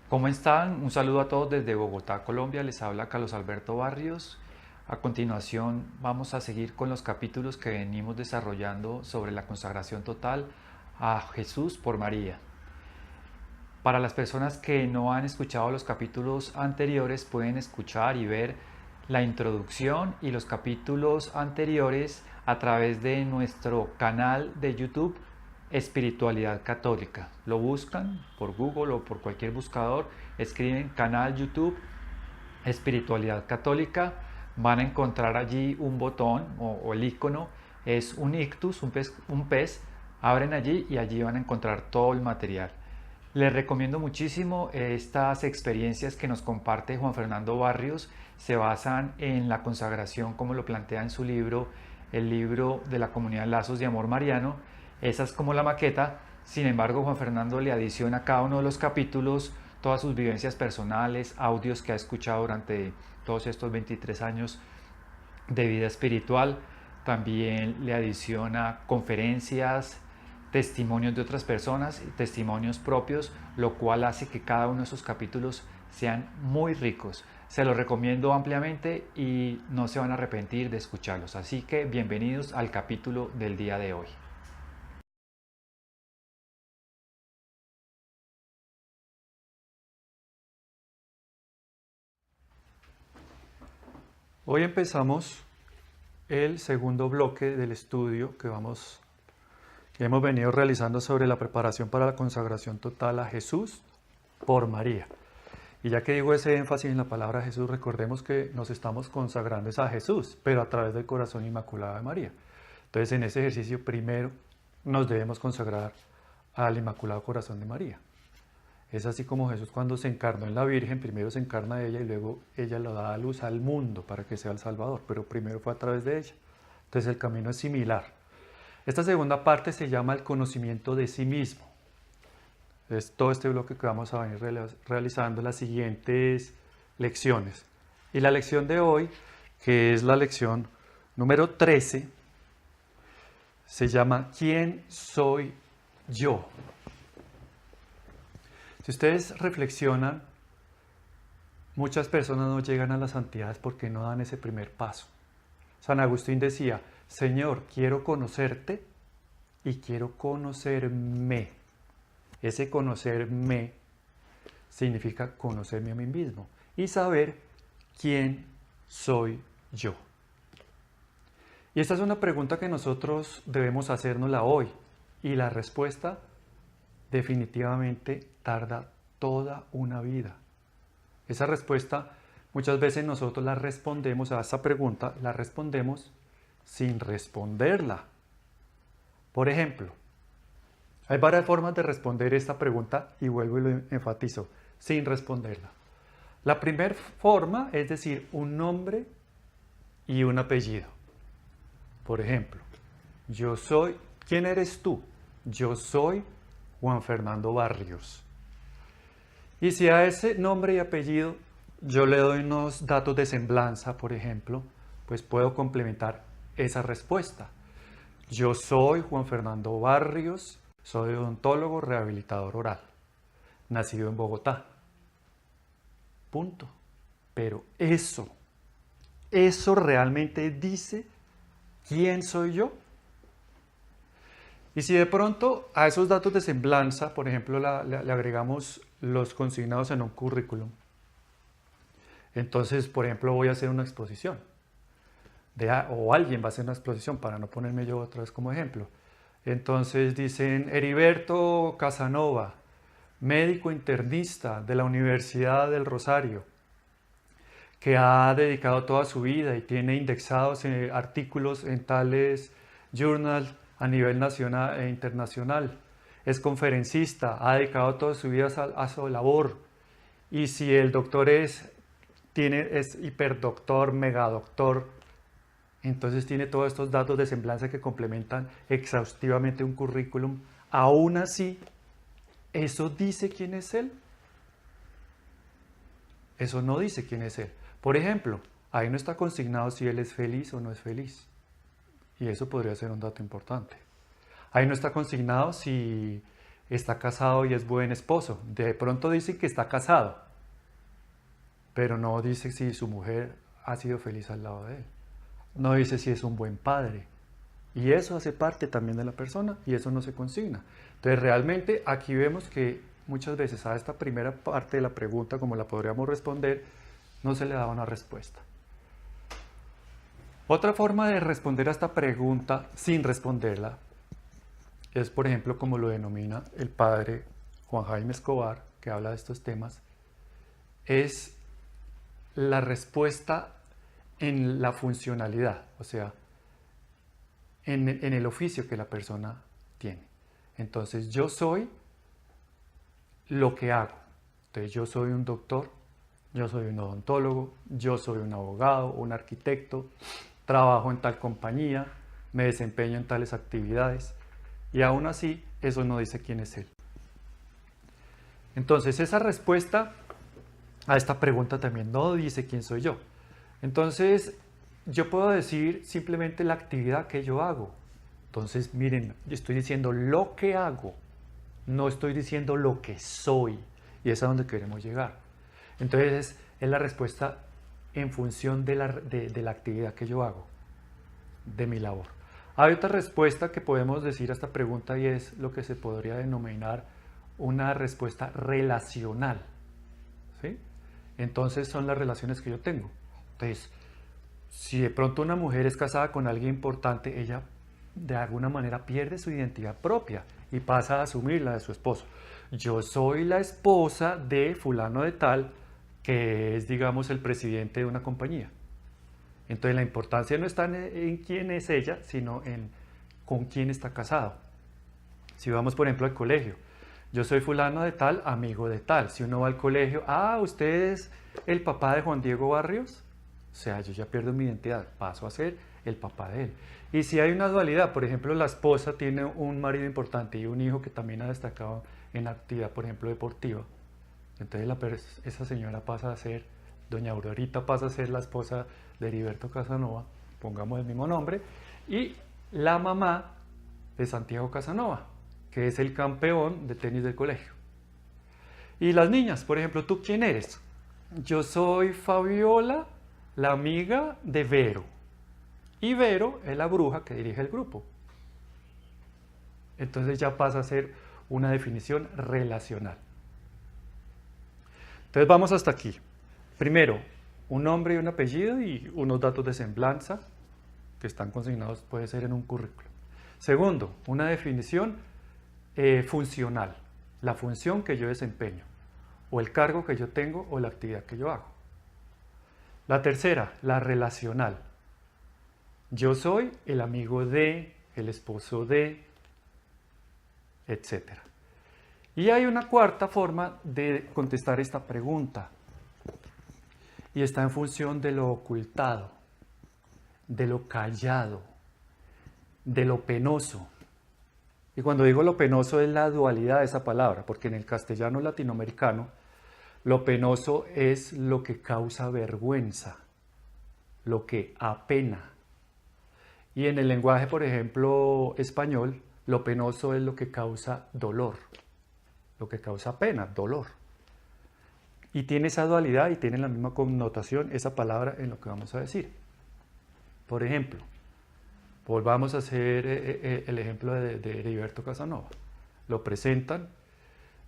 ¿Cómo están? Un saludo a todos desde Bogotá, Colombia. Les habla Carlos Alberto Barrios. A continuación vamos a seguir con los capítulos que venimos desarrollando sobre la consagración total a Jesús por María. Para las personas que no han escuchado los capítulos anteriores, pueden escuchar y ver la introducción y los capítulos anteriores a través de nuestro canal de YouTube Espiritualidad Católica. Lo buscan por Google o por cualquier buscador, escriben canal YouTube Espiritualidad Católica, van a encontrar allí un botón o el icono, es un ictus, un pez, abren allí y allí van a encontrar todo el material. Les recomiendo muchísimo estas experiencias que nos comparte Juan Fernando Barrios, se basan en la consagración como lo plantea en su libro, el libro de la comunidad Lazos de Amor Mariano. Esa es como la maqueta, sin embargo Juan Fernando le adiciona a cada uno de los capítulos todas sus vivencias personales, audios que ha escuchado durante todos estos 23 años de vida espiritual. También le adiciona conferencias, testimonios de otras personas y testimonios propios, lo cual hace que cada uno de esos capítulos sean muy ricos. Se los recomiendo ampliamente y no se van a arrepentir de escucharlos. Así que bienvenidos al capítulo del día de hoy. Hoy empezamos el segundo bloque del estudio que hemos venido realizando sobre la preparación para la consagración total a Jesús por María. Y ya que digo ese énfasis en la palabra Jesús, recordemos que nos estamos consagrando a Jesús, pero a través del corazón inmaculado de María. Entonces, en ese ejercicio primero nos debemos consagrar al Inmaculado Corazón de María. Es así como Jesús, cuando se encarnó en la Virgen, primero se encarna ella y luego ella lo da a luz al mundo para que sea el Salvador, pero primero fue a través de ella. Entonces el camino es similar. Esta segunda parte se llama el conocimiento de sí mismo. Es todo este bloque que vamos a venir realizando las siguientes lecciones. Y la lección de hoy, que es la lección número 13, se llama ¿Quién soy yo? Si ustedes reflexionan, muchas personas no llegan a la santidad porque no dan ese primer paso. San Agustín decía, Señor, quiero conocerte y quiero conocerme. Ese conocerme significa conocerme a mí mismo y saber quién soy yo. Y esta es una pregunta que nosotros debemos hacérnosla hoy. Y la respuesta definitivamente tarda toda una vida. Esa respuesta muchas veces nosotros la respondemos a esta pregunta, la respondemos sin responderla. Por ejemplo, hay varias formas de responder esta pregunta y vuelvo y lo enfatizo, sin responderla. La primera forma es decir un nombre y un apellido. Por ejemplo, yo soy, ¿quién eres tú? Yo soy Juan Fernando Barrios. Y si a ese nombre y apellido yo le doy unos datos de semblanza, por ejemplo, pues puedo complementar esa respuesta. Yo soy Juan Fernando Barrios, soy odontólogo rehabilitador oral, nacido en Bogotá. Punto. Pero eso realmente dice quién soy yo. Y si de pronto a esos datos de semblanza, por ejemplo, le agregamos los consignados en un currículum, entonces, por ejemplo, voy a hacer una exposición, o alguien va a hacer una exposición, para no ponerme yo otra vez como ejemplo. Entonces dicen, Heriberto Casanova, médico internista de la Universidad del Rosario, que ha dedicado toda su vida y tiene indexados artículos en tales journals a nivel nacional e internacional. Es conferencista, ha dedicado toda su vida a su labor. Y si el doctor es hiperdoctor, megadoctor, entonces tiene todos estos datos de semblanza que complementan exhaustivamente un currículum. Aún así, ¿eso dice quién es él? Eso no dice quién es él. Por ejemplo, ahí no está consignado si él es feliz o no es feliz. Y eso podría ser un dato importante. Ahí no está consignado si está casado y es buen esposo. De pronto dice que está casado, pero no dice si su mujer ha sido feliz al lado de él. No dice si es un buen padre. Y eso hace parte también de la persona y eso no se consigna. Entonces realmente aquí vemos que muchas veces a esta primera parte de la pregunta, como la podríamos responder, no se le da una respuesta. Otra forma de responder a esta pregunta sin responderla es, por ejemplo, como lo denomina el padre Juan Jaime Escobar, que habla de estos temas, es la respuesta en la funcionalidad, o sea, en el oficio que la persona tiene. Entonces, yo soy lo que hago. Entonces, yo soy un doctor, yo soy un odontólogo, yo soy un abogado, un arquitecto, trabajo en tal compañía, me desempeño en tales actividades y aún así eso no dice quién es él. Entonces, esa respuesta a esta pregunta también no dice quién soy yo. Entonces, yo puedo decir simplemente la actividad que yo hago. Entonces, miren, yo estoy diciendo lo que hago, no estoy diciendo lo que soy. Y es a donde queremos llegar. Entonces, es la respuesta en función de la actividad que yo hago, de mi labor. Hay otra respuesta que podemos decir a esta pregunta y es lo que se podría denominar una respuesta relacional. ¿Sí? Entonces, son las relaciones que yo tengo. Entonces, si de pronto una mujer es casada con alguien importante, ella de alguna manera pierde su identidad propia y pasa a asumir la de su esposo. Yo soy la esposa de fulano de tal, que es, digamos, el presidente de una compañía. Entonces la importancia no está en quién es ella, sino en con quién está casado. Si vamos, por ejemplo, al colegio, yo soy fulano de tal, amigo de tal. Si uno va al colegio, ¿usted es el papá de Juan Diego Barrios? O sea, yo ya pierdo mi identidad, paso a ser el papá de él. Y si hay una dualidad, por ejemplo, la esposa tiene un marido importante y un hijo que también ha destacado en actividad, por ejemplo, deportiva, entonces esa señora pasa a ser, doña Aurorita pasa a ser la esposa de Heriberto Casanova, pongamos el mismo nombre, y la mamá de Santiago Casanova, que es el campeón de tenis del colegio. Y las niñas, por ejemplo, ¿tú quién eres? Yo soy Fabiola, la amiga de Vero. Y Vero es la bruja que dirige el grupo. Entonces ya pasa a ser una definición relacional. Entonces vamos hasta aquí. Primero, un nombre y un apellido y unos datos de semblanza que están consignados, puede ser en un currículo. Segundo, una definición funcional, la función que yo desempeño, o el cargo que yo tengo o la actividad que yo hago. La tercera, la relacional. Yo soy el amigo de, el esposo de, etc. Y hay una cuarta forma de contestar esta pregunta, y está en función de lo ocultado, de lo callado, de lo penoso. Y cuando digo lo penoso es la dualidad de esa palabra, porque en el castellano latinoamericano lo penoso es lo que causa vergüenza, lo que apena. Y en el lenguaje, por ejemplo, español, lo penoso es lo que causa dolor, lo que causa pena, dolor. Y tiene esa dualidad y tiene la misma connotación esa palabra en lo que vamos a decir. Por ejemplo, volvamos a hacer el ejemplo de Heriberto Casanova. Lo presentan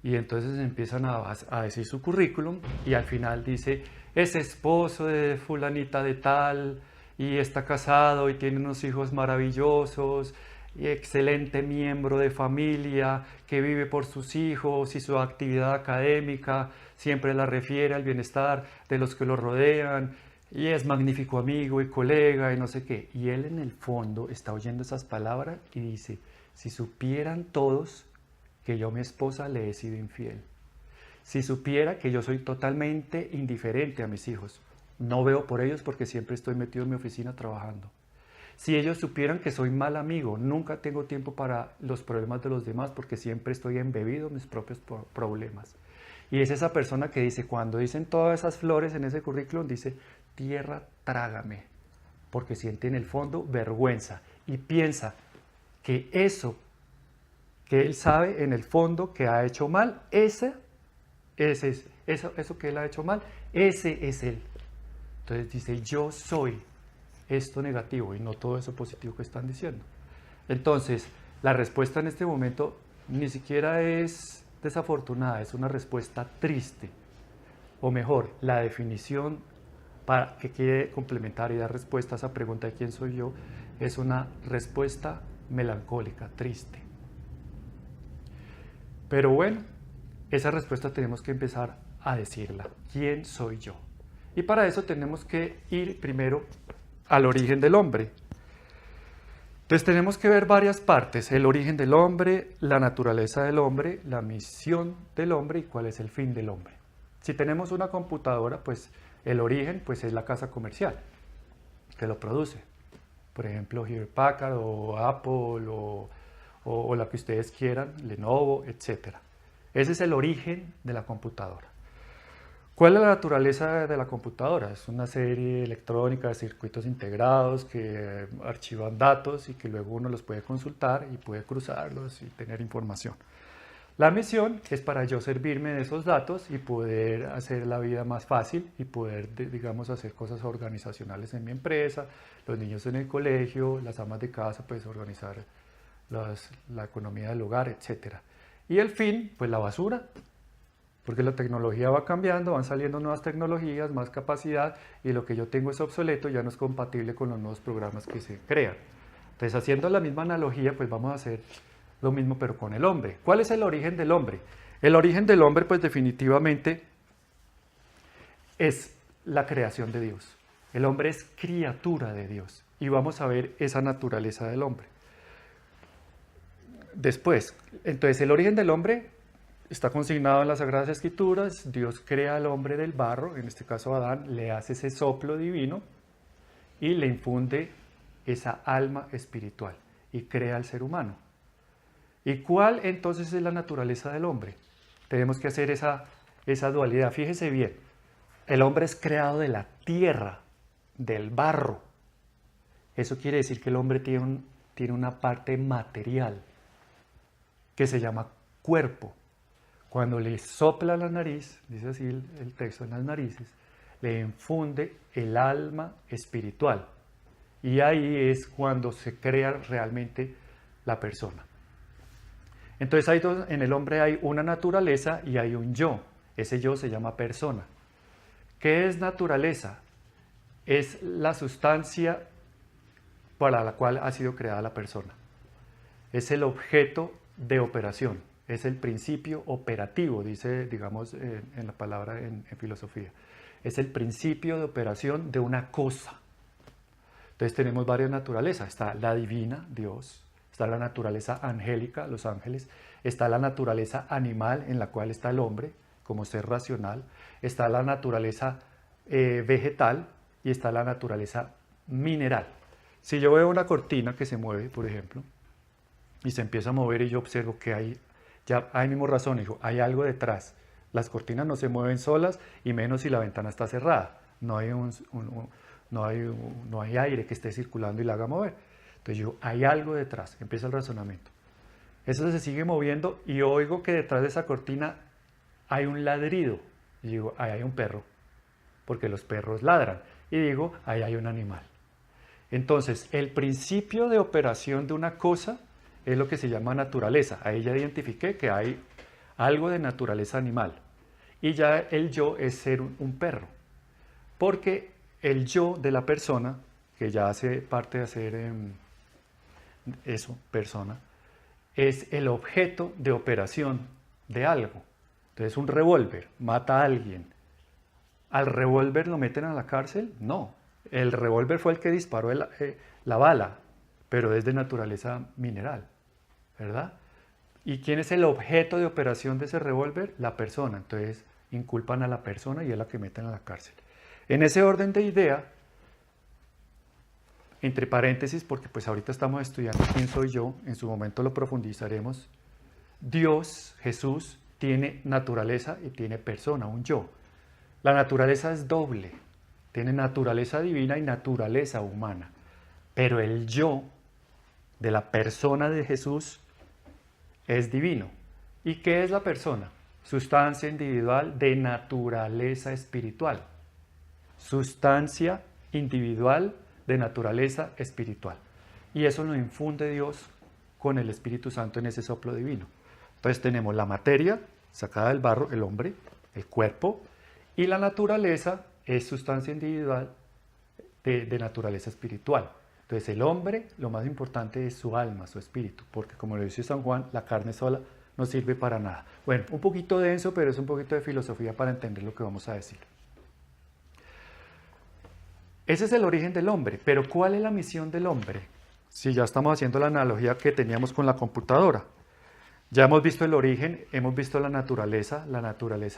y entonces empiezan a decir su currículum y al final dice, es esposo de fulanita de tal y está casado y tiene unos hijos maravillosos y excelente miembro de familia que vive por sus hijos y su actividad académica siempre la refiere al bienestar de los que lo rodean y es magnífico amigo y colega y no sé qué. Y él en el fondo está oyendo esas palabras y dice, si supieran todos que yo a mi esposa le he sido infiel, si supiera que yo soy totalmente indiferente a mis hijos, no veo por ellos porque siempre estoy metido en mi oficina trabajando. Si ellos supieran que soy mal amigo, nunca tengo tiempo para los problemas de los demás porque siempre estoy embebido en mis propios problemas. Y es esa persona que dice, cuando dicen todas esas flores en ese currículum, dice, tierra, trágame, porque siente en el fondo vergüenza y piensa que eso que él sabe en el fondo que ha hecho mal, eso que él ha hecho mal, ese es él. Entonces dice, yo soy esto negativo y no todo eso positivo que están diciendo. Entonces, la respuesta en este momento ni siquiera es desafortunada, es una respuesta triste. O mejor, la definición para que quiere complementar y dar respuesta a esa pregunta de quién soy yo, es una respuesta melancólica, triste. Pero bueno, esa respuesta tenemos que empezar a decirla. ¿Quién soy yo? Y para eso tenemos que ir primero al origen del hombre. Entonces tenemos que ver varias partes, el origen del hombre, la naturaleza del hombre, la misión del hombre y cuál es el fin del hombre. Si tenemos una computadora, pues el origen pues, es la casa comercial que lo produce. Por ejemplo, Hewlett Packard o Apple o la que ustedes quieran, Lenovo, etc. Ese es el origen de la computadora. ¿Cuál es la naturaleza de la computadora? Es una serie electrónica de circuitos integrados que archivan datos y que luego uno los puede consultar y puede cruzarlos y tener información. La misión es para yo servirme de esos datos y poder hacer la vida más fácil y poder, digamos, hacer cosas organizacionales en mi empresa, los niños en el colegio, las amas de casa, pues organizar la economía del hogar, etc. Y el fin, pues la basura, porque la tecnología va cambiando, van saliendo nuevas tecnologías, más capacidad, y lo que yo tengo es obsoleto, ya no es compatible con los nuevos programas que se crean. Entonces, haciendo la misma analogía, pues vamos a hacer lo mismo, pero con el hombre. ¿Cuál es el origen del hombre? El origen del hombre, pues definitivamente, es la creación de Dios. El hombre es criatura de Dios, y vamos a ver esa naturaleza del hombre. Después, entonces, el origen del hombre está consignado en las Sagradas Escrituras. Dios crea al hombre del barro, en este caso Adán, le hace ese soplo divino y le infunde esa alma espiritual y crea al ser humano. ¿Y cuál entonces es la naturaleza del hombre? Tenemos que hacer esa dualidad. Fíjese bien, el hombre es creado de la tierra, del barro. Eso quiere decir que el hombre tiene una parte material que se llama cuerpo. Cuando le sopla la nariz, dice así el texto, en las narices, le infunde el alma espiritual. Y ahí es cuando se crea realmente la persona. Entonces en el hombre hay una naturaleza y hay un yo. Ese yo se llama persona. ¿Qué es naturaleza? Es la sustancia para la cual ha sido creada la persona. Es el objeto de operación. Es el principio operativo, dice, digamos, en la palabra en filosofía. Es el principio de operación de una cosa. Entonces tenemos varias naturalezas. Está la divina, Dios. Está la naturaleza angélica, los ángeles. Está la naturaleza animal, en la cual está el hombre, como ser racional. Está la naturaleza vegetal y está la naturaleza mineral. Si yo veo una cortina que se mueve, por ejemplo, y se empieza a mover y yo observo que hay, ya hay mismo razón, digo, hay algo detrás. Las cortinas no se mueven solas y menos si la ventana está cerrada. No hay aire que esté circulando y la haga mover. Entonces yo, hay algo detrás, empieza el razonamiento. Eso se sigue moviendo y oigo que detrás de esa cortina hay un ladrido. Y digo, ahí hay un perro, porque los perros ladran. Y digo, ahí hay un animal. Entonces, el principio de operación de una cosa es lo que se llama naturaleza. Ahí ya identifiqué que hay algo de naturaleza animal. Y ya el yo es ser un perro. Porque el yo de la persona, que ya hace parte de hacer eso, persona, es el objeto de operación de algo. Entonces un revólver mata a alguien. ¿Al revólver lo meten a la cárcel? No. El revólver fue el que disparó la bala, pero es de naturaleza mineral, ¿verdad? ¿Y quién es el objeto de operación de ese revólver? La persona. Entonces inculpan a la persona y es la que meten a la cárcel. En ese orden de idea, entre paréntesis, porque pues ahorita estamos estudiando quién soy yo, en su momento lo profundizaremos, Dios, Jesús, tiene naturaleza y tiene persona, un yo. La naturaleza es doble, tiene naturaleza divina y naturaleza humana, pero el yo de la persona de Jesús es divino. ¿Y qué es la persona? Sustancia individual de naturaleza espiritual. Sustancia individual de naturaleza espiritual. Y eso lo infunde Dios con el Espíritu Santo en ese soplo divino. Entonces tenemos la materia sacada del barro, el hombre, el cuerpo, y la naturaleza es sustancia individual de naturaleza espiritual. Entonces el hombre, lo más importante es su alma, su espíritu, porque como lo dice San Juan, la carne sola no sirve para nada. Bueno, un poquito denso, pero es un poquito de filosofía para entender lo que vamos a decir. Ese es el origen del hombre, pero ¿cuál es la misión del hombre? Si ya estamos haciendo la analogía que teníamos con la computadora. Ya hemos visto el origen, hemos visto la naturaleza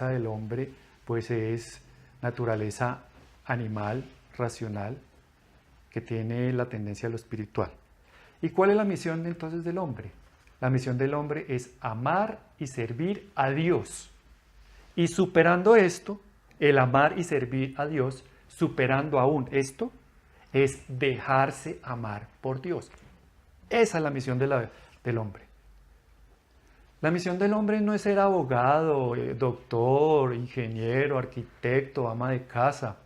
del hombre pues es naturaleza animal, racional, que tiene la tendencia a lo espiritual. ¿Y cuál es la misión entonces del hombre? La misión del hombre es amar y servir a Dios. Y superando esto, el amar y servir a Dios, superando aún esto, es dejarse amar por Dios. Esa es la misión del hombre. La misión del hombre no es ser abogado, doctor, ingeniero, arquitecto, ama de casa.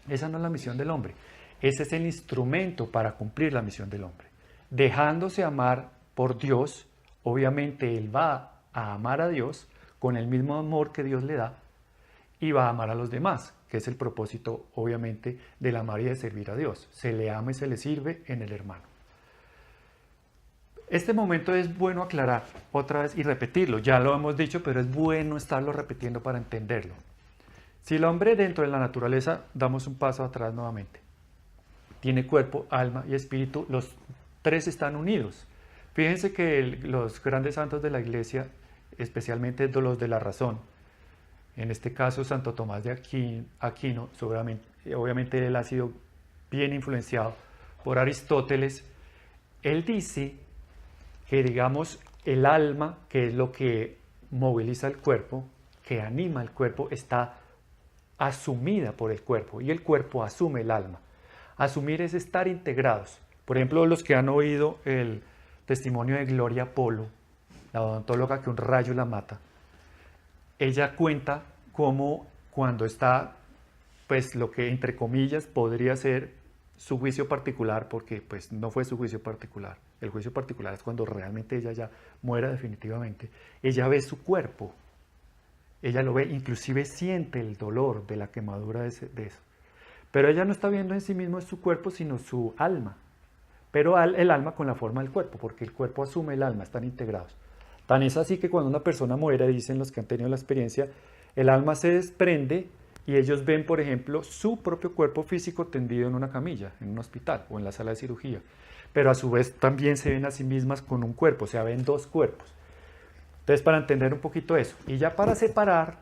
Esa no es la misión del hombre. Ese es el instrumento para cumplir la misión del hombre. Dejándose amar por Dios, obviamente él va a amar a Dios con el mismo amor que Dios le da y va a amar a los demás, que es el propósito, obviamente, del amar y de servir a Dios. Se le ama y se le sirve en el hermano. Este momento es bueno aclarar otra vez y repetirlo. Ya lo hemos dicho, pero es bueno estarlo repitiendo para entenderlo. Si el hombre dentro de la naturaleza, damos un paso atrás nuevamente, tiene cuerpo, alma y espíritu, los tres están unidos. Fíjense que los grandes santos de la Iglesia, especialmente los de la razón, en este caso Santo Tomás de Aquino, obviamente él ha sido bien influenciado por Aristóteles, él dice que digamos el alma, que es lo que moviliza el cuerpo, que anima el cuerpo, está asumida por el cuerpo y el cuerpo asume el alma. Asumir es estar integrados. Por ejemplo, los que han oído el testimonio de Gloria Polo, la odontóloga que un rayo la mata, ella cuenta cómo cuando está, pues lo que entre comillas podría ser su juicio particular, porque pues no fue su juicio particular. El juicio particular es cuando realmente ella ya muera definitivamente. Ella ve su cuerpo, ella lo ve, inclusive siente el dolor de la quemadura de eso. Pero ella no está viendo en sí mismo su cuerpo, sino su alma. Pero el alma con la forma del cuerpo, porque el cuerpo asume el alma, están integrados. Tan es así que cuando una persona muere, dicen los que han tenido la experiencia, el alma se desprende y ellos ven, por ejemplo, su propio cuerpo físico tendido en una camilla, en un hospital o en la sala de cirugía. Pero a su vez también se ven a sí mismas con un cuerpo, o sea, ven dos cuerpos. Entonces, para entender un poquito eso, y ya para separar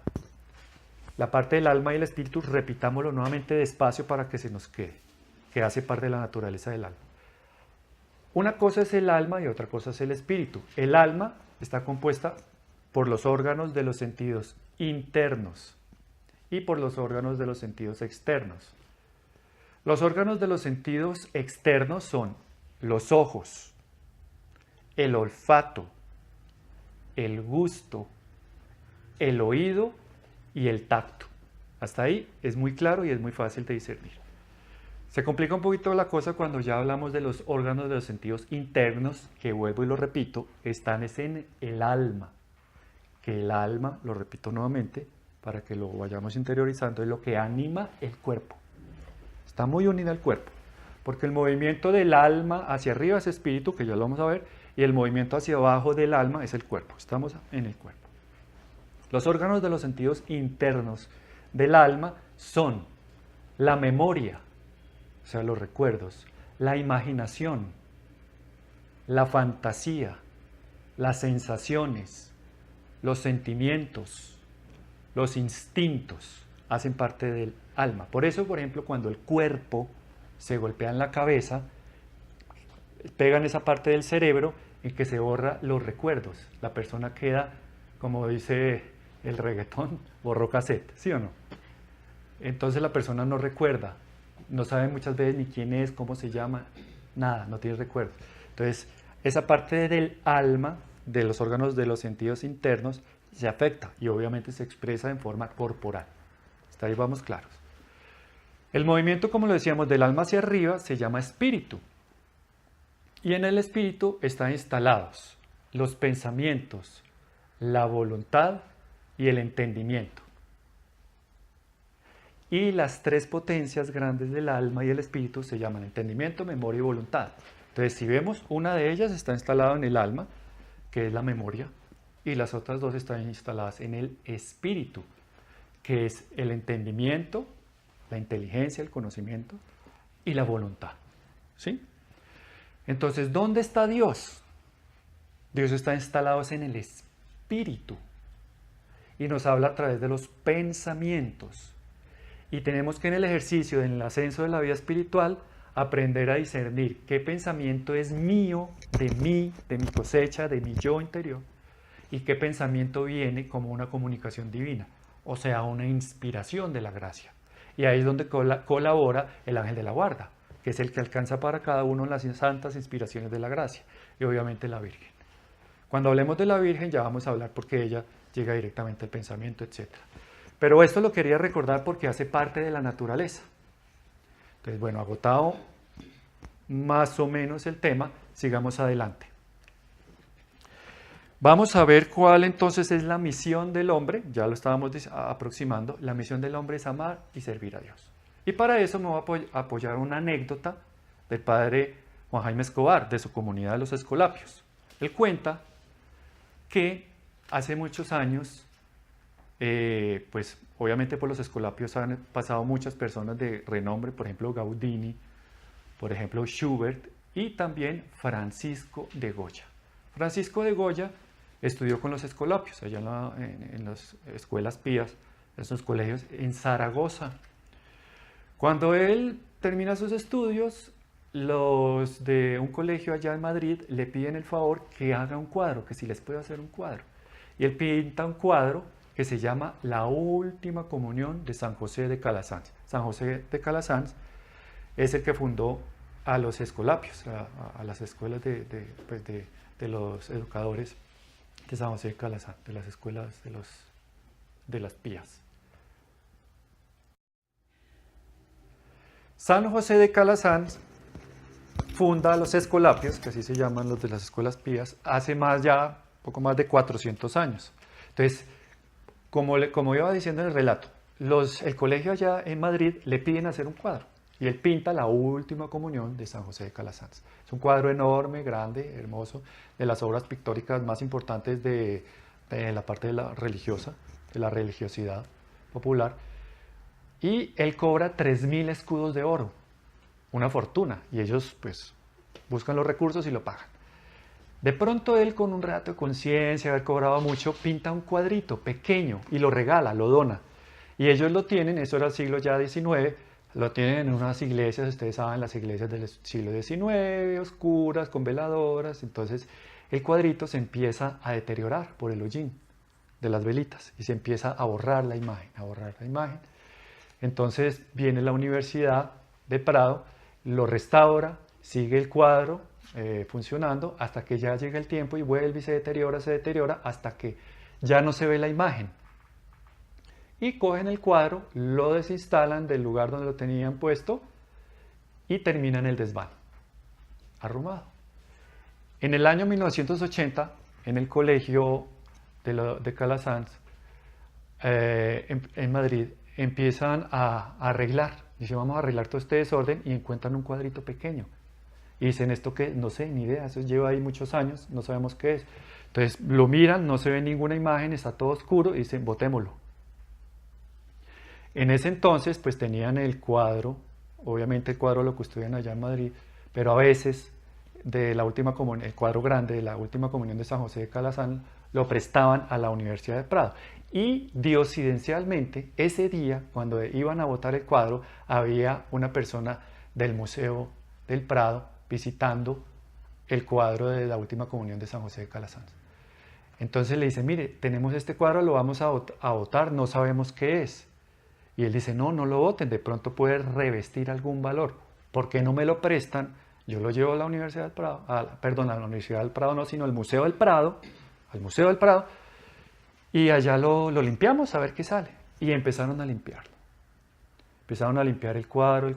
la parte del alma y el espíritu, repitámoslo nuevamente despacio para que se nos quede, que hace parte de la naturaleza del alma. Una cosa es el alma y otra cosa es el espíritu. El alma está compuesta por los órganos de los sentidos internos y por los órganos de los sentidos externos. Los órganos de los sentidos externos son los ojos, el olfato, el gusto, el oído y el tacto. Hasta ahí es muy claro y es muy fácil de discernir. Se complica un poquito la cosa cuando ya hablamos de los órganos de los sentidos internos, que vuelvo y lo repito, están en el alma. Que el alma, lo repito nuevamente, para que lo vayamos interiorizando, es lo que anima el cuerpo. Está muy unida al cuerpo, porque el movimiento del alma hacia arriba es espíritu, que ya lo vamos a ver, y el movimiento hacia abajo del alma es el cuerpo. Estamos en el cuerpo. Los órganos de los sentidos internos del alma son la memoria, o sea, los recuerdos, la imaginación, la fantasía, las sensaciones, los sentimientos, los instintos, hacen parte del alma. Por eso, por ejemplo, cuando el cuerpo se golpea en la cabeza, pegan esa parte del cerebro en que se borra los recuerdos. La persona queda, como dice el reggaetón, borró cassette, ¿sí o no? Entonces la persona no recuerda, no sabe muchas veces ni quién es, cómo se llama, nada, no tiene recuerdo. Entonces, esa parte del alma de los órganos de los sentidos internos se afecta y obviamente se expresa en forma corporal. Hasta ahí vamos claros. El movimiento, como lo decíamos, del alma hacia arriba se llama espíritu. Y en el espíritu están instalados los pensamientos, la voluntad y el entendimiento. Y las tres potencias grandes del alma y el espíritu se llaman entendimiento, memoria y voluntad. Entonces, si vemos, una de ellas está instalada en el alma, que es la memoria, y las otras dos están instaladas en el espíritu, que es el entendimiento, la inteligencia, el conocimiento y la voluntad. ¿Sí? Entonces, ¿dónde está Dios? Dios está instalado en el espíritu y nos habla a través de los pensamientos. Y tenemos que en el ejercicio, en el ascenso de la vida espiritual, aprender a discernir qué pensamiento es mío, de mi cosecha, de mi yo interior, y qué pensamiento viene como una comunicación divina, o sea, una inspiración de la gracia. Y ahí es donde colabora el ángel de la guarda, que es el que alcanza para cada uno las santas inspiraciones de la gracia, y obviamente la Virgen. Cuando hablemos de la Virgen ya vamos a hablar porque ella llega directamente al pensamiento, etc. Pero esto lo quería recordar porque hace parte de la naturaleza. Entonces, bueno, agotado más o menos el tema, sigamos adelante. Vamos a ver cuál entonces es la misión del hombre, ya lo estábamos aproximando. La misión del hombre es amar y servir a Dios. Y para eso me voy a apoyar una anécdota del padre Juan Jaime Escobar, de su comunidad de los Escolapios. Él cuenta que hace muchos años, pues obviamente por los Escolapios han pasado muchas personas de renombre, por ejemplo Gaudini, por ejemplo Schubert y también Francisco de Goya. Francisco de Goya estudió con los Escolapios, allá en las escuelas pías, en esos colegios en Zaragoza. Cuando él termina sus estudios, los de un colegio allá en Madrid le piden el favor que haga un cuadro, que si les puede hacer un cuadro. Y él pinta un cuadro que se llama La Última Comunión de San José de Calasanz. San José de Calasanz es el que fundó a los Escolapios, a las escuelas de los educadores de San José de Calasanz, de las escuelas de las pías. San José de Calasanz funda a los Escolapios, que así se llaman los de las escuelas pías, hace poco más de 400 años. Entonces, como iba diciendo en el relato, el colegio allá en Madrid le piden hacer un cuadro y él pinta La Última Comunión de San José de Calasanz. Es un cuadro enorme, grande, hermoso, de las obras pictóricas más importantes de la parte de la religiosa, de la religiosidad popular. Y él cobra 3.000 escudos de oro, una fortuna, y ellos pues buscan los recursos y lo pagan. De pronto él, con un rato de conciencia, haber cobrado mucho, pinta un cuadrito pequeño y lo regala, lo dona. Y ellos lo tienen, eso era el siglo ya XIX, lo tienen en unas iglesias, ustedes saben, las iglesias del siglo XIX, oscuras, con veladoras. Entonces el cuadrito se empieza a deteriorar por el hollín de las velitas y se empieza a borrar la imagen, Entonces viene la Universidad de Prado, lo restaura, sigue el cuadro funcionando hasta que ya llega el tiempo y vuelve y se deteriora hasta que ya no se ve la imagen. Y cogen el cuadro, lo desinstalan del lugar donde lo tenían puesto y terminan el desván, arrumado. En el año 1980, en el colegio de Calasanz, en Madrid, empiezan a arreglar. Dicen, vamos a arreglar todo este desorden y encuentran un cuadrito pequeño. Y dicen, ¿esto qué? No sé, ni idea, eso lleva ahí muchos años, no sabemos qué es. Entonces lo miran, no se ve ninguna imagen, está todo oscuro y dicen, botémoslo. En ese entonces pues tenían el cuadro, obviamente el cuadro lo custodian allá en Madrid, pero a veces el cuadro grande de la Última Comunión de San José de Calasanz lo prestaban a la Universidad de Prado. Y diosidencialmente, ese día, cuando iban a botar el cuadro, había una persona del Museo del Prado visitando el cuadro de la Última Comunión de San José de Calasanz. Entonces le dice, mire, tenemos este cuadro, lo vamos a botar, no sabemos qué es. Y él dice, no lo boten, de pronto puede revestir algún valor. ¿Por qué no me lo prestan Yo lo llevo a la Universidad del Prado, perdón, a la Universidad del Prado no, sino al Museo del Prado, y allá lo limpiamos a ver qué sale. Y empezaron a limpiarlo. Empezaron a limpiar el cuadro,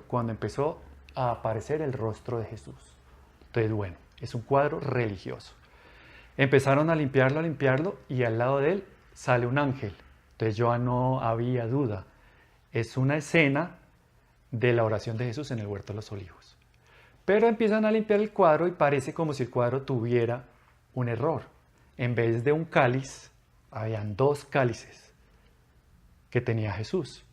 cuando empezó a aparecer el rostro de Jesús. Entonces, bueno, es un cuadro religioso. Empezaron a limpiarlo, y al lado de él sale un ángel. Entonces ya no había duda. Es una escena de la oración de Jesús en el Huerto de los Olivos. Pero empiezan a limpiar el cuadro y parece como si el cuadro tuviera un error. En vez de un cáliz, habían 2 cálices que tenía Jesús.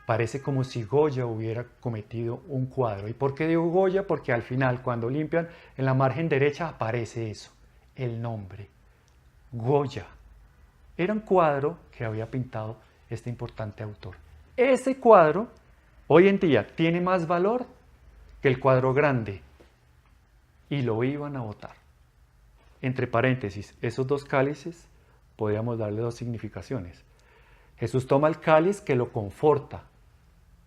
Parece como si Goya hubiera cometido un cuadro. ¿Y por qué digo Goya? Porque al final, cuando limpian, en la margen derecha aparece eso, el nombre, Goya. Era un cuadro que había pintado este importante autor. Ese cuadro, hoy en día, tiene más valor que el cuadro grande. Y lo iban a botar. Entre paréntesis, esos 2 cálices, podríamos darle 2 significaciones. Jesús toma el cáliz que lo conforta,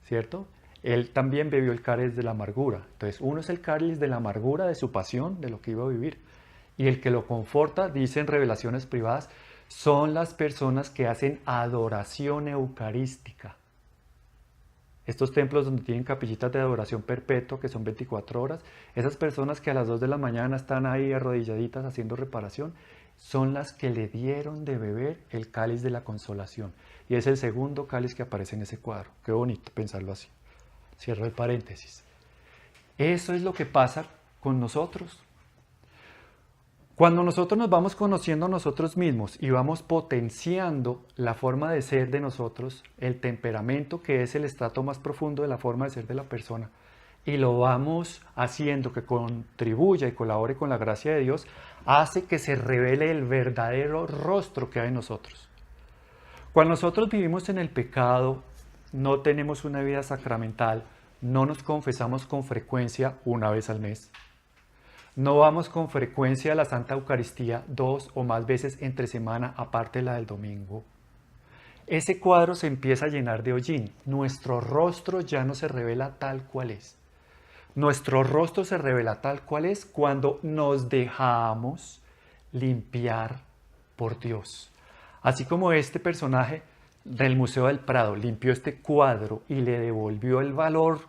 ¿cierto? Él también bebió el cáliz de la amargura. Entonces, uno es el cáliz de la amargura, de su pasión, de lo que iba a vivir. Y el que lo conforta, dice en Revelaciones Privadas, son las personas que hacen adoración eucarística. Estos templos donde tienen capillitas de adoración perpetua, que son 24 horas, esas personas que a las 2 de la mañana están ahí arrodilladitas haciendo reparación, son las que le dieron de beber el cáliz de la consolación. Y es el segundo cáliz que aparece en ese cuadro. Qué bonito pensarlo así. Cierro el paréntesis. Eso es lo que pasa con nosotros. Cuando nosotros nos vamos conociendo a nosotros mismos y vamos potenciando la forma de ser de nosotros, el temperamento, que es el estrato más profundo de la forma de ser de la persona, y lo vamos haciendo que contribuya y colabore con la gracia de Dios, hace que se revele el verdadero rostro que hay en nosotros. Cuando nosotros vivimos en el pecado, no tenemos una vida sacramental, no nos confesamos con frecuencia una vez al mes, no vamos con frecuencia a la Santa Eucaristía 2 o más veces entre semana, aparte de la del domingo. Ese cuadro se empieza a llenar de hollín. Nuestro rostro ya no se revela tal cual es. Nuestro rostro se revela tal cual es cuando nos dejamos limpiar por Dios. Así como este personaje del Museo del Prado limpió este cuadro y le devolvió el valor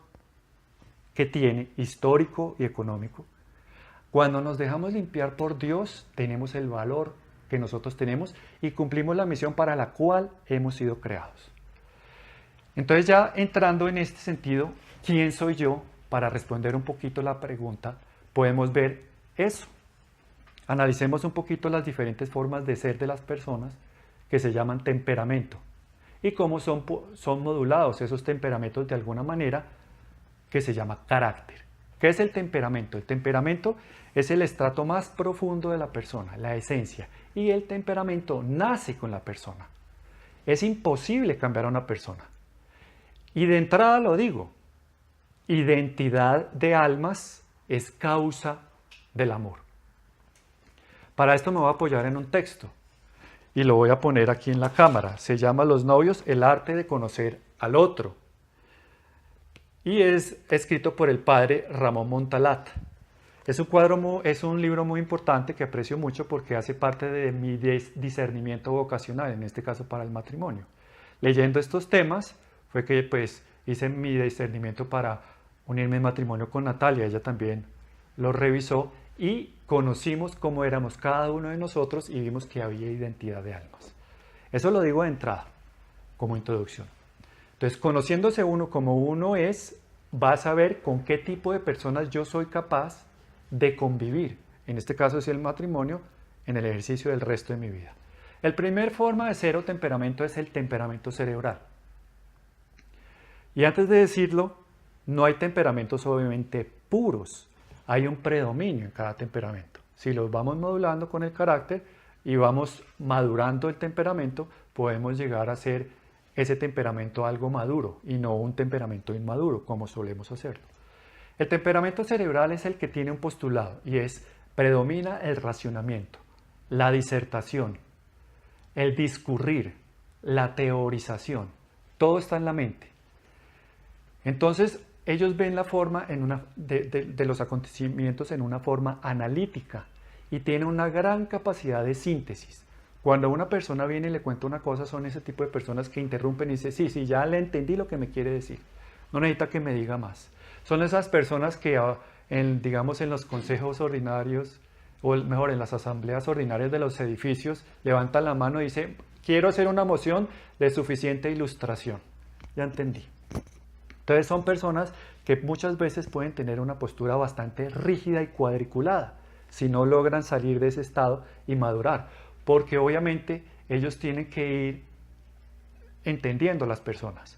que tiene, histórico y económico. Cuando nos dejamos limpiar por Dios, tenemos el valor que nosotros tenemos y cumplimos la misión para la cual hemos sido creados. Entonces, ya entrando en este sentido, ¿quién soy yo? Para responder un poquito la pregunta, podemos ver eso. Analicemos un poquito las diferentes formas de ser de las personas que se llaman temperamento y cómo son modulados esos temperamentos de alguna manera que se llama carácter. ¿Qué es el temperamento? El temperamento es el estrato más profundo de la persona, la esencia. Y el temperamento nace con la persona. Es imposible cambiar a una persona. Y de entrada lo digo, identidad de almas es causa del amor. Para esto me voy a apoyar en un texto y lo voy a poner aquí en la cámara. Se llama Los novios, el arte de conocer al otro. Y es escrito por el padre Ramón Montalat. Es un libro muy importante que aprecio mucho porque hace parte de mi discernimiento vocacional, en este caso para el matrimonio. Leyendo estos temas fue que hice mi discernimiento para unirme en matrimonio con Natalia. Ella también lo revisó y conocimos cómo éramos cada uno de nosotros y vimos que había identidad de almas. Eso lo digo de entrada, como introducción. Entonces, conociéndose uno como uno es, vas a ver con qué tipo de personas yo soy capaz de convivir. En este caso es el matrimonio, en el ejercicio del resto de mi vida. El primer forma de ser o temperamento es el temperamento cerebral. Y antes de decirlo, no hay temperamentos obviamente puros. Hay un predominio en cada temperamento. Si los vamos modulando con el carácter y vamos madurando el temperamento, podemos llegar a ser ese temperamento algo maduro y no un temperamento inmaduro, como solemos hacerlo. El temperamento cerebral es el que tiene un postulado y predomina el racionamiento, la disertación, el discurrir, la teorización. Todo está en la mente. Entonces, ellos ven la forma de los acontecimientos en una forma analítica y tienen una gran capacidad de síntesis. Cuando una persona viene y le cuenta una cosa, son ese tipo de personas que interrumpen y dicen, sí, sí, ya le entendí lo que me quiere decir. No necesita que me diga más. Son esas personas que, digamos, en los consejos ordinarios, o mejor, en las asambleas ordinarias de los edificios, levantan la mano y dicen, quiero hacer una moción de suficiente ilustración. Ya entendí. Entonces son personas que muchas veces pueden tener una postura bastante rígida y cuadriculada si no logran salir de ese estado y madurar, porque obviamente ellos tienen que ir entendiendo a las personas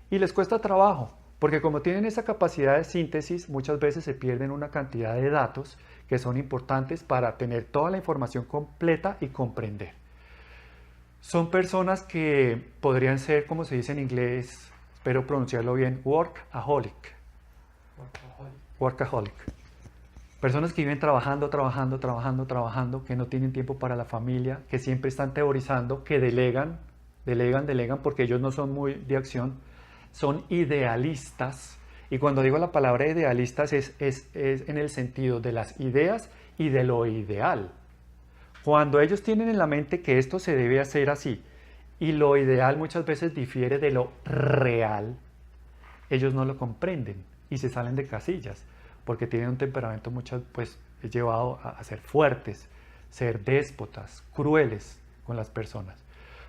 y les cuesta trabajo, porque como tienen esa capacidad de síntesis, muchas veces se pierden una cantidad de datos que son importantes para tener toda la información completa y comprender. Son personas que podrían ser, como se dice en inglés, espero pronunciarlo bien, workaholic. Workaholic. Personas que viven trabajando, que no tienen tiempo para la familia, que siempre están teorizando, que delegan, porque ellos no son muy de acción, son idealistas. Y cuando digo la palabra idealistas es en el sentido de las ideas y de lo ideal. Cuando ellos tienen en la mente que esto se debe hacer así, y lo ideal muchas veces difiere de lo real, ellos no lo comprenden y se salen de casillas, porque tienen un temperamento pues llevado a ser fuertes, ser déspotas, crueles con las personas.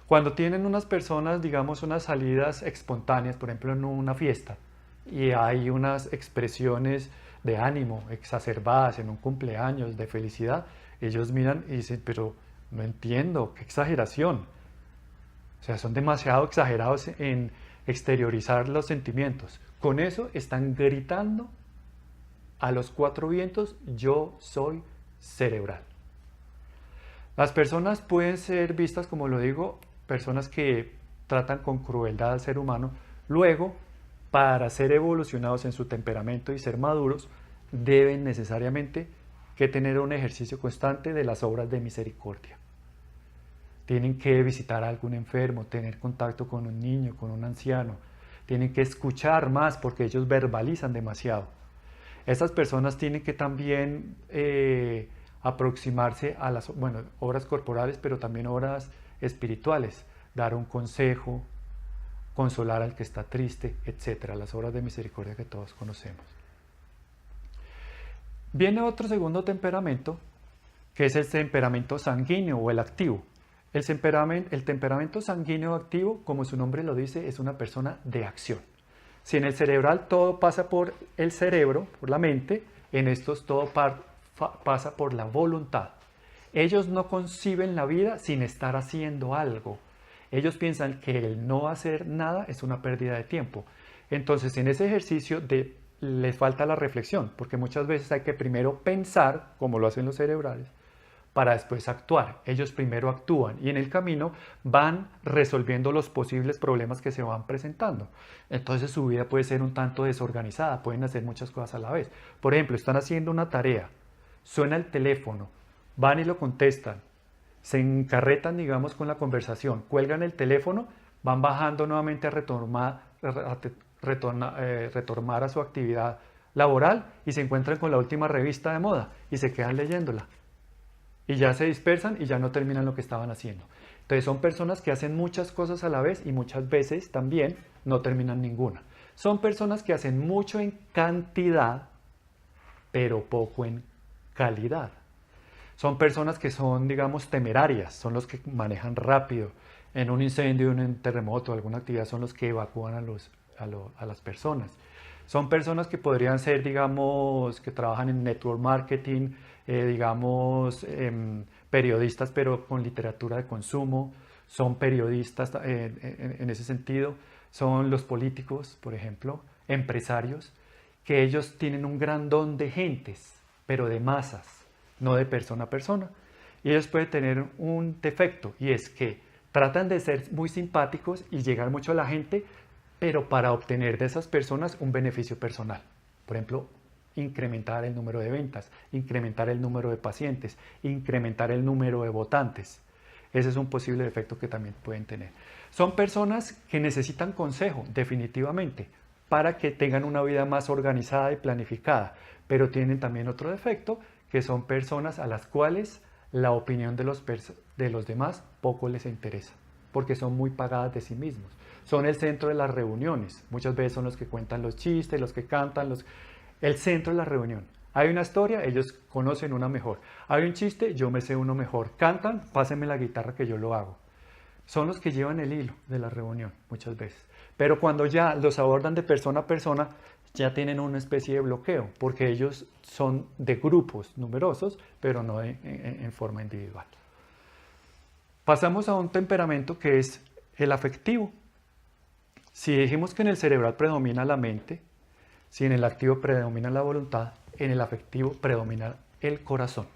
Cuando tienen unas personas, digamos, unas salidas espontáneas, por ejemplo en una fiesta, y hay unas expresiones de ánimo exacerbadas en un cumpleaños, de felicidad, ellos miran y dicen, pero no entiendo, qué exageración. O sea, son demasiado exagerados en exteriorizar los sentimientos. Con eso están gritando a los cuatro vientos, yo soy cerebral. Las personas pueden ser vistas, como lo digo, personas que tratan con crueldad al ser humano. Luego, para ser evolucionados en su temperamento y ser maduros, deben necesariamente que tener un ejercicio constante de las obras de misericordia. Tienen que visitar a algún enfermo, tener contacto con un niño, con un anciano. Tienen que escuchar más porque ellos verbalizan demasiado. Estas personas tienen que también aproximarse a las obras corporales, pero también obras espirituales. Dar un consejo, consolar al que está triste, etc. Las obras de misericordia que todos conocemos. Viene otro segundo temperamento, que es el temperamento sanguíneo o el activo. El temperamento sanguíneo activo, como su nombre lo dice, es una persona de acción. Si en el cerebral todo pasa por el cerebro, por la mente, en estos todo pasa por la voluntad. Ellos no conciben la vida sin estar haciendo algo. Ellos piensan que el no hacer nada es una pérdida de tiempo. Entonces, en ese ejercicio les falta la reflexión, porque muchas veces hay que primero pensar, como lo hacen los cerebrales, para después actuar. Ellos primero actúan y en el camino van resolviendo los posibles problemas que se van presentando. Entonces su vida puede ser un tanto desorganizada, pueden hacer muchas cosas a la vez. Por ejemplo, están haciendo una tarea, suena el teléfono, van y lo contestan, se encarretan, digamos, con la conversación, cuelgan el teléfono, van bajando nuevamente a retornar a su actividad laboral y se encuentran con la última revista de moda y se quedan leyéndola. Y ya se dispersan y ya no terminan lo que estaban haciendo. Entonces son personas que hacen muchas cosas a la vez y muchas veces también no terminan ninguna. Son personas que hacen mucho en cantidad, pero poco en calidad. Son personas que son, digamos, temerarias, son los que manejan rápido. En un incendio, en un terremoto, alguna actividad, son los que evacúan a las personas. Son personas que podrían ser, digamos, que trabajan en network marketing, digamos, periodistas, pero con literatura de consumo. Son periodistas en ese sentido. Son los políticos, por ejemplo, empresarios, que ellos tienen un gran don de gentes, pero de masas, no de persona a persona. Y ellos pueden tener un defecto, y es que tratan de ser muy simpáticos y llegar mucho a la gente, pero para obtener de esas personas un beneficio personal. Por ejemplo, incrementar el número de ventas, incrementar el número de pacientes, incrementar el número de votantes. Ese es un posible defecto que también pueden tener. Son personas que necesitan consejo, definitivamente, para que tengan una vida más organizada y planificada. Pero tienen también otro defecto, que son personas a las cuales la opinión de los demás poco les interesa, porque son muy pagadas de sí mismos. Son el centro de las reuniones. Muchas veces son los que cuentan los chistes, los que cantan, el centro de la reunión. Hay una historia, ellos conocen una mejor. Hay un chiste, yo me sé uno mejor. Cantan, pásenme la guitarra que yo lo hago. Son los que llevan el hilo de la reunión muchas veces. Pero cuando ya los abordan de persona a persona, ya tienen una especie de bloqueo, porque ellos son de grupos numerosos, pero no en forma individual. Pasamos a un temperamento que es el afectivo. Si dijimos que en el cerebral predomina la mente, si en el activo predomina la voluntad, en el afectivo predomina el corazón.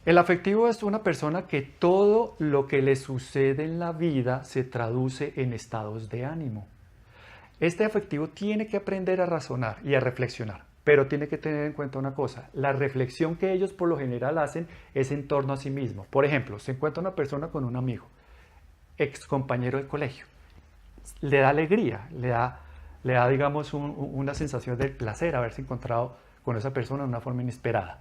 El afectivo es una persona que todo lo que le sucede en la vida se traduce en estados de ánimo. Este afectivo tiene que aprender a razonar y a reflexionar, pero tiene que tener en cuenta una cosa: la reflexión que ellos por lo general hacen es en torno a sí mismo. Por ejemplo, se encuentra una persona con un amigo, ex compañero del colegio, le da alegría, le da digamos, una sensación de placer haberse encontrado con esa persona de una forma inesperada.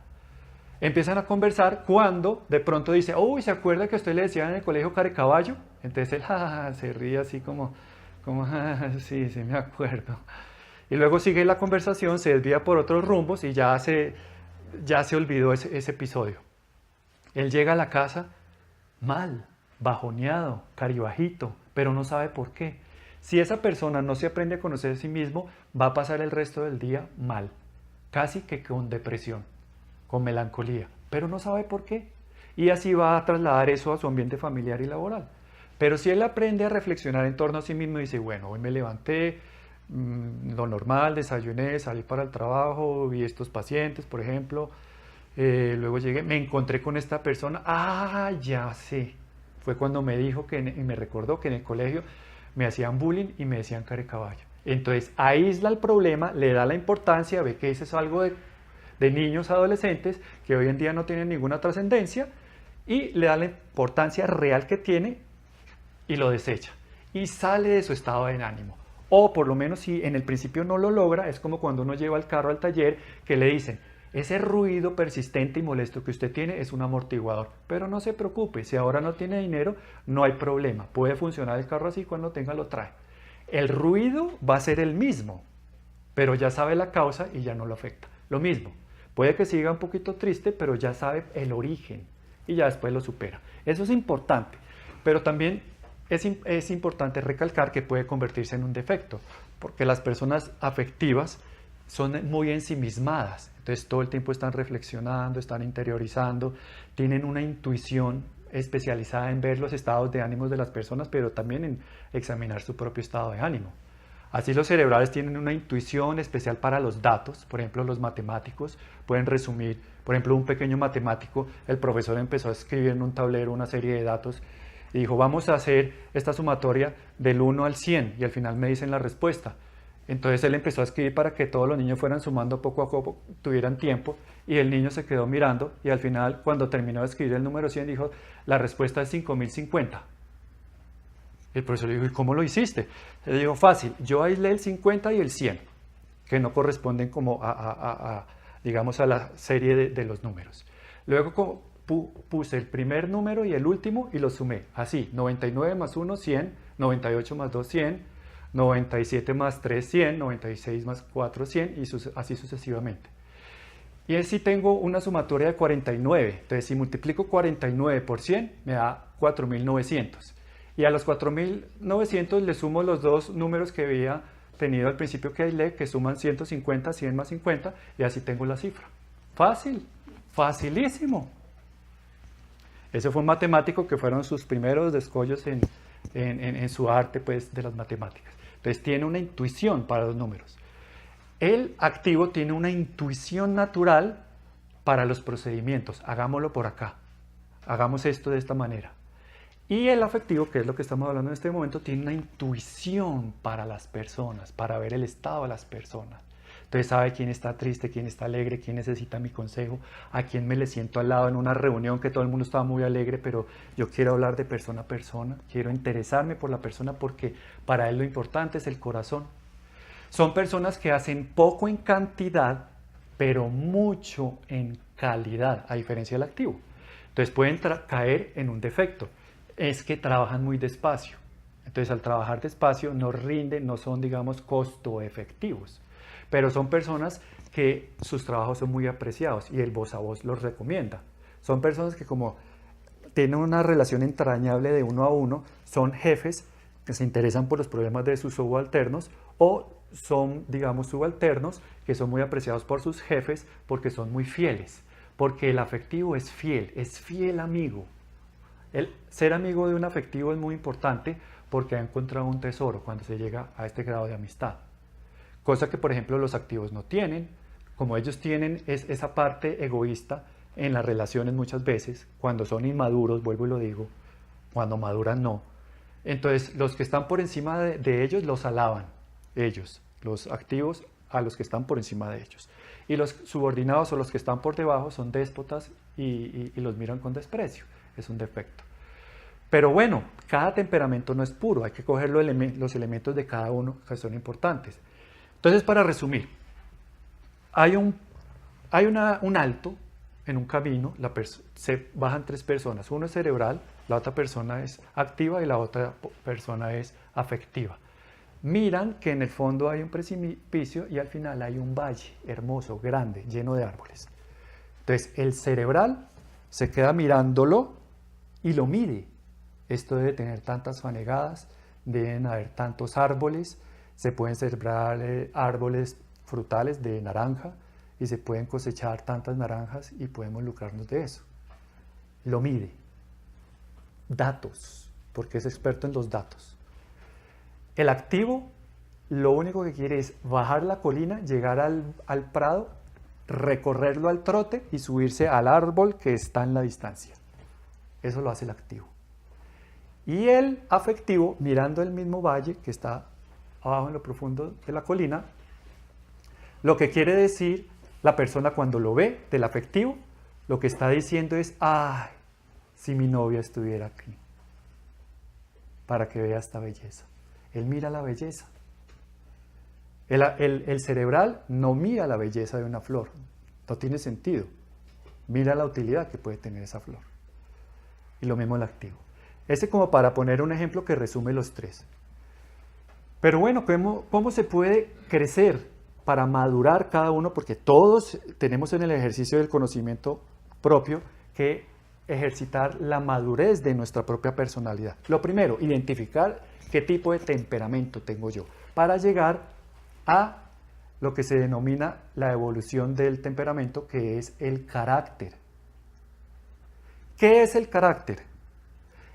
Empiezan a conversar cuando de pronto dice: uy, ¿se acuerda que a usted le decían en el colegio carecaballo? Entonces él se ríe así como sí, me acuerdo. Y luego sigue la conversación, se desvía por otros rumbos y ya se olvidó ese episodio. Él llega a la casa mal, bajoneado, caribajito, pero no sabe por qué. Si esa persona no se aprende a conocer a sí mismo, va a pasar el resto del día mal, casi que con depresión, con melancolía, pero no sabe por qué. Y así va a trasladar eso a su ambiente familiar y laboral. Pero si él aprende a reflexionar en torno a sí mismo y dice: bueno, hoy me levanté, lo normal, desayuné, salí para el trabajo, vi estos pacientes, por ejemplo, luego llegué, me encontré con esta persona, ya sé, fue cuando me dijo y me recordó que en el colegio me hacían bullying y me decían carecaballo. Entonces aísla el problema, le da la importancia, ve que eso es algo de niños, adolescentes, que hoy en día no tienen ninguna trascendencia, y le da la importancia real que tiene y lo desecha. Y sale de su estado de ánimo. O por lo menos si en el principio no lo logra, es como cuando uno lleva el carro al taller que le dicen: ese ruido persistente y molesto que usted tiene es un amortiguador. Pero no se preocupe, si ahora no tiene dinero, no hay problema. Puede funcionar el carro así, cuando tenga lo trae. El ruido va a ser el mismo, pero ya sabe la causa y ya no lo afecta. Lo mismo, puede que siga un poquito triste, pero ya sabe el origen y ya después lo supera. Eso es importante, pero también es importante recalcar que puede convertirse en un defecto, porque las personas afectivas son muy ensimismadas, entonces todo el tiempo están reflexionando, están interiorizando, tienen una intuición especializada en ver los estados de ánimo de las personas, pero también en examinar su propio estado de ánimo. Así los cerebrales tienen una intuición especial para los datos. Por ejemplo, los matemáticos pueden resumir, por ejemplo, un pequeño matemático, el profesor empezó a escribir en un tablero una serie de datos y dijo: vamos a hacer esta sumatoria del 1 al 100 y al final me dicen la respuesta. Entonces él empezó a escribir para que todos los niños fueran sumando poco a poco, tuvieran tiempo, y el niño se quedó mirando y al final, cuando terminó de escribir el número 100, dijo: la respuesta es 5050. El profesor le dijo: ¿y cómo lo hiciste? Le dijo: fácil, yo aislé el 50 y el 100, que no corresponden como digamos a la serie de los números. Luego puse el primer número y el último y los sumé, así: 99 más 1, 100, 98 más 2, 100, 97 más 3, 100, 96 más 4, 100 y así sucesivamente. Y así tengo una sumatoria de 49, entonces si multiplico 49 por 100 me da 4900. Y a los 4900 le sumo los dos números que había tenido al principio que aislé, que suman 150, 100 más 50, y así tengo la cifra. Fácil, facilísimo. Ese fue un matemático que fueron sus primeros descollos en su arte, pues, de las matemáticas. Entonces tiene una intuición para los números. El activo tiene una intuición natural para los procedimientos. Hagámoslo por acá. Hagamos esto de esta manera. Y el afectivo, que es lo que estamos hablando en este momento, tiene una intuición para las personas, para ver el estado de las personas. Entonces sabe quién está triste, quién está alegre, quién necesita mi consejo, a quién me le siento al lado en una reunión que todo el mundo estaba muy alegre, pero yo quiero hablar de persona a persona, quiero interesarme por la persona porque para él lo importante es el corazón. Son personas que hacen poco en cantidad, pero mucho en calidad, a diferencia del activo. Entonces pueden caer en un defecto, es que trabajan muy despacio. Entonces al trabajar despacio no rinden, no son, digamos, costo efectivos. Pero son personas que sus trabajos son muy apreciados y el voz a voz los recomienda. Son personas que como tienen una relación entrañable de uno a uno, son jefes que se interesan por los problemas de sus subalternos o son, digamos, subalternos que son muy apreciados por sus jefes porque son muy fieles. Porque el afectivo es fiel amigo. El ser amigo de un afectivo es muy importante porque ha encontrado un tesoro cuando se llega a este grado de amistad. Cosa que, por ejemplo, los activos no tienen. Como ellos tienen esa parte egoísta en las relaciones muchas veces, cuando son inmaduros, vuelvo y lo digo, cuando maduran no. Entonces, los que están por encima de ellos los alaban, ellos, los activos a los que están por encima de ellos. Y los subordinados o los que están por debajo son déspotas y los miran con desprecio. Es un defecto. Pero bueno, cada temperamento no es puro, hay que coger los elementos de cada uno que son importantes. Entonces, para resumir, hay un alto en un camino, se bajan tres personas, uno es cerebral, la otra persona es activa y la otra persona es afectiva. Miran que en el fondo hay un precipicio y al final hay un valle hermoso, grande, lleno de árboles. Entonces el cerebral se queda mirándolo y lo mide. Esto debe tener tantas fanegadas, deben haber tantos árboles, se pueden sembrar árboles frutales de naranja y se pueden cosechar tantas naranjas y podemos lucrarnos de eso. Lo mide. Datos, porque es experto en los datos. El activo lo único que quiere es bajar la colina, llegar al prado, recorrerlo al trote y subirse al árbol que está en la distancia. Eso lo hace el activo. Y el afectivo, mirando el mismo valle que está abajo en lo profundo de la colina, lo que quiere decir la persona cuando lo ve del afectivo, lo que está diciendo es, ay, si mi novia estuviera aquí, para que vea esta belleza. Él mira la belleza. El cerebral no mira la belleza de una flor, no tiene sentido. Mira la utilidad que puede tener esa flor. Y lo mismo el activo. Ese como para poner un ejemplo que resume los tres. Pero bueno, ¿cómo se puede crecer para madurar cada uno? Porque todos tenemos en el ejercicio del conocimiento propio que ejercitar la madurez de nuestra propia personalidad. Lo primero, identificar qué tipo de temperamento tengo yo para llegar a lo que se denomina la evolución del temperamento, que es el carácter. ¿Qué es el carácter?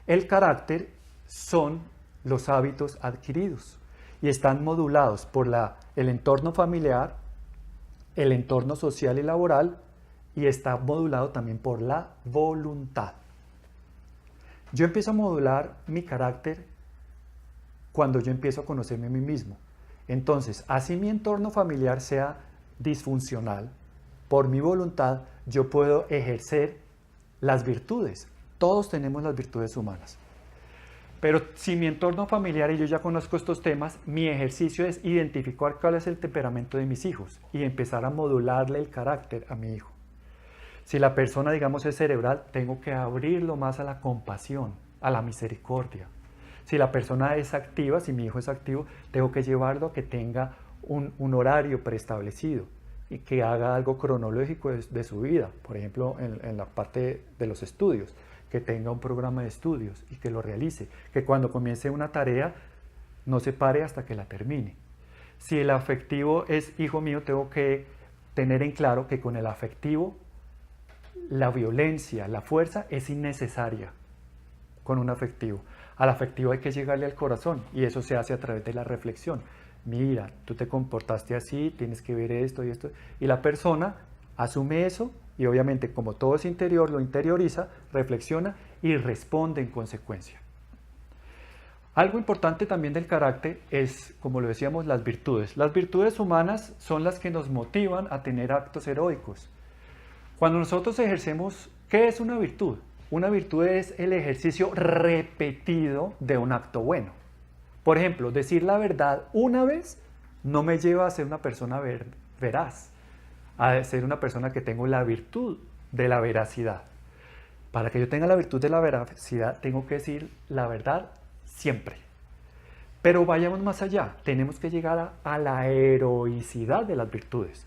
El carácter son los hábitos adquiridos y están modulados por el entorno familiar, el entorno social y laboral, y está modulado también por la voluntad. Yo empiezo a modular mi carácter cuando yo empiezo a conocerme a mí mismo. Entonces, así mi entorno familiar sea disfuncional, por mi voluntad yo puedo ejercer las virtudes. Todos tenemos las virtudes humanas. Pero si mi entorno familiar y yo ya conozco estos temas, mi ejercicio es identificar cuál es el temperamento de mis hijos y empezar a modularle el carácter a mi hijo. Si la persona, digamos, es cerebral, tengo que abrirlo más a la compasión, a la misericordia. Si la persona es activa, si mi hijo es activo, tengo que llevarlo a que tenga un horario preestablecido y que haga algo cronológico de su vida, por ejemplo, en la parte de los estudios, que tenga un programa de estudios y que lo realice, que cuando comience una tarea no se pare hasta que la termine. Si el afectivo es hijo mío, tengo que tener en claro que con el afectivo la violencia, la fuerza es innecesaria con un afectivo. Al afectivo hay que llegarle al corazón y eso se hace a través de la reflexión. Mira, tú te comportaste así, tienes que ver esto y esto. Y la persona asume eso y obviamente como todo es interior, lo interioriza, reflexiona y responde en consecuencia. Algo importante también del carácter es, como lo decíamos, las virtudes. Las virtudes humanas son las que nos motivan a tener actos heroicos. Cuando nosotros ejercemos, ¿qué es una virtud? Una virtud es el ejercicio repetido de un acto bueno. Por ejemplo, decir la verdad una vez no me lleva a ser una persona veraz, a ser una persona que tengo la virtud de la veracidad. Para que yo tenga la virtud de la veracidad, tengo que decir la verdad siempre. Pero vayamos más allá, tenemos que llegar a la heroicidad de las virtudes,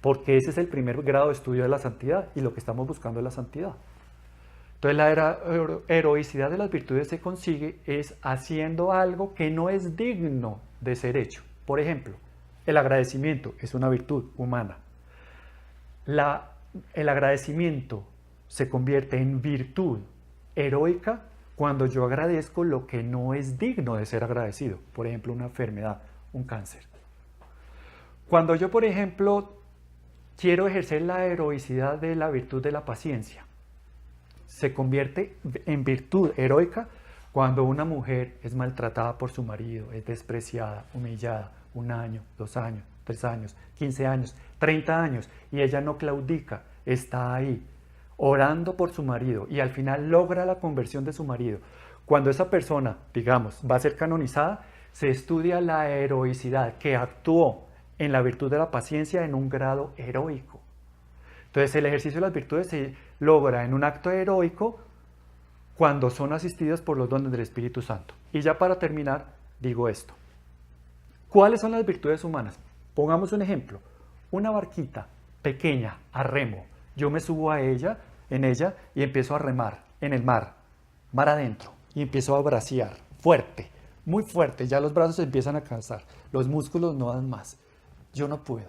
porque ese es el primer grado de estudio de la santidad y lo que estamos buscando es la santidad. Entonces la heroicidad de las virtudes se consigue es haciendo algo que no es digno de ser hecho. Por ejemplo, el agradecimiento es una virtud humana. El agradecimiento se convierte en virtud heroica cuando yo agradezco lo que no es digno de ser agradecido. Por ejemplo, una enfermedad, un cáncer. Cuando yo, por ejemplo, quiero ejercer la heroicidad de la virtud de la paciencia, se convierte en virtud heroica cuando una mujer es maltratada por su marido, es despreciada, humillada, 1 año, 2 años, 3 años, 15 años, 30 años, y ella no claudica, está ahí, orando por su marido, y al final logra la conversión de su marido. Cuando esa persona, digamos, va a ser canonizada, se estudia la heroicidad que actuó en la virtud de la paciencia en un grado heroico. Entonces el ejercicio de las virtudes se logra en un acto heroico cuando son asistidos por los dones del Espíritu Santo. Y ya para terminar, digo esto. ¿Cuáles son las virtudes humanas? Pongamos un ejemplo. Una barquita pequeña a remo. Yo me subo en ella y empiezo a remar en el mar adentro, y empiezo a bracear fuerte, muy fuerte. Ya los brazos se empiezan a cansar, los músculos no dan más. Yo no puedo.